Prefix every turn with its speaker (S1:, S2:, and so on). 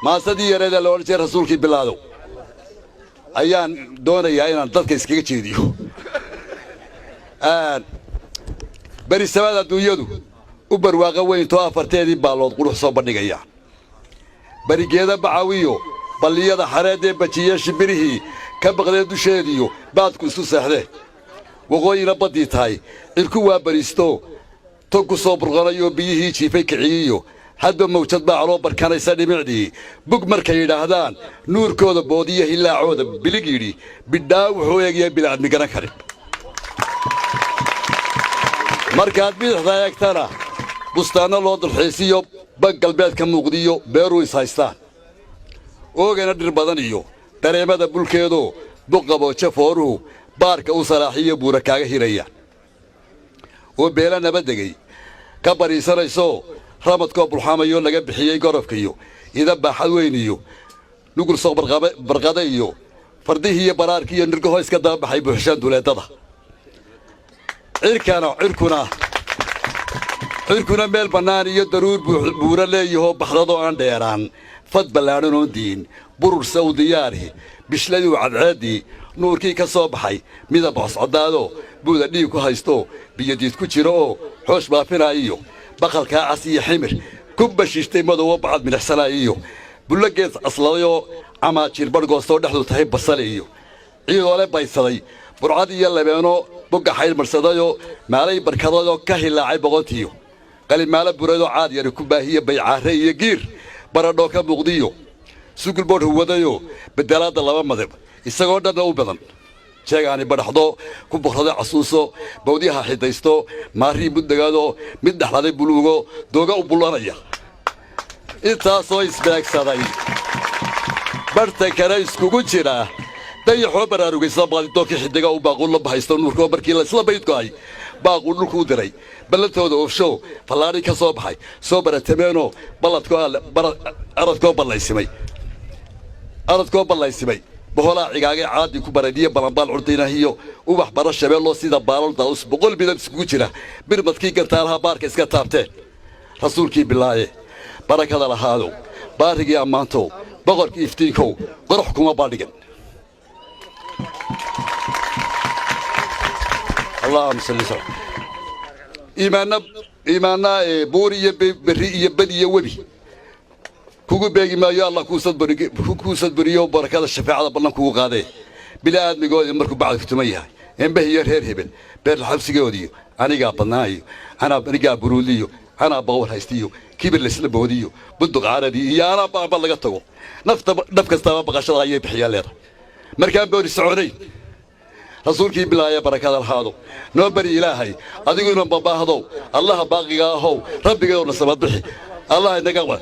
S1: ما صدي يريد لو رسولك بلادو أيان دون أيان تذكر سكيتشيديو bari samada dunyadu u barwaaqa weyn too afarteedii baalood qurux soo bandhigaya barigeeda bacaawiyo balliyada xareedee bajiye shibirihii ka baqdee dusheediyo baadku isu seexdee waqooyina badii tahay cirku waa bariisto tog ku soo burqanayo biyihii jiifay kiciyiyo hadba mawjad baa caloo barkanaysa dhimicdii bug markay yidhaahdaan nuurkooda boodiya hilaacooda bilig yidhi bidhaa wuxuu eegaya bilaadmi garan karin markaad bidixda eegtana bustaano loo dulxiisiyo bag galbeedka muuqdiyo beeru is haystaan oogana dhir badan iyo dareemada bulkeedo buqabooje fooruhu baarka u salaaxiyo buura kaaga hirayaan oo beela nabadegay ka bariisanayso ramadkoo bulxaamayo laga bixiyey gorofkiyo ida baaxad weyn iyo nugul soo barqada iyo fardihii iyo baraarkii iyo nirgaho iska daba baxay buuxshaan duleedada cirkuna meel bannaan iyo daruur buura leeyahoo baxdadoo aan dheeraan fad ballaadhan oo diin burur sawdiyaari bishladii cadceeddii nuurkii ka soo baxay midab coscadaado buuda dhiig ku haysto biyadiid ku jiro oo xoosh baafinaayiyo baqalkaa cas iyo ximir ku bashiishtay madowo bacad midhaxsanaayiyo bullo gees asladayoo camaajir barhgoostoo dhexdu tahay basale iyo ciidoole baysaday burcad iyo labeeno bogga xaydh marsadayoo maalay barkadayoo ka hilaacay boqontiyo qalimaalo buradoo caad yari ku baahiye baycaare iyo giir baradhoo ka muuqdiyo sugulboodh huwadayoo bedelaadda laba madab isagoo dhanna u badan jeegaani badhaxdo ku boqrada casuuso bawdyaha xidaysto maarii muddegaadoo mid dhexladay buluugo dooga u bullanaya intaasoo isbeegsaday barhta kale iskugu jira dayaxoo baraarugaysa baadidoonkii xidiga u baaquu la bahaysto nuurkoo markii laysla baydgo'ay baaquu dhulku u diray ballantooda oofshow fallaadhi ka soo baxay soo baratameenoo aradkoo ballaysimay boholaa cigaagay caadii ku baradhiye balanbaal curdaynahiyo ubax bara shabeelloo sida baalal daa'us boqol midab iskugu jira birmadkii gantaalaha baarka iska taabteen rasuulkii bilaaye barakada lahaadow baarigii ammaantow boqorkii iftiinkow qorox kuma baadhigan اللهم صل وسلم إيماننا بوري بري بدي وبي كوكو بيجي ما يا الله كوسد بريو بركة الشفاعة بالله كوكو قاده بلا أدمي قاعد مركو بعد كتمية إن به يرهر هبل بير الحبس قاعديو أنا قاعد بنايو أنا رجع بروديو أنا باور هايستيو كبر لسنا بوديو بدق عادي يا أنا بالله قطعو نفك استوى بقشة غاية بحيالير مركب بوري السعودي رسولك بلايا بركة الحاضو نوبري إلهي أدقون بابا هذو الله باقي هو ربي قول نسمع بحي الله ينقوا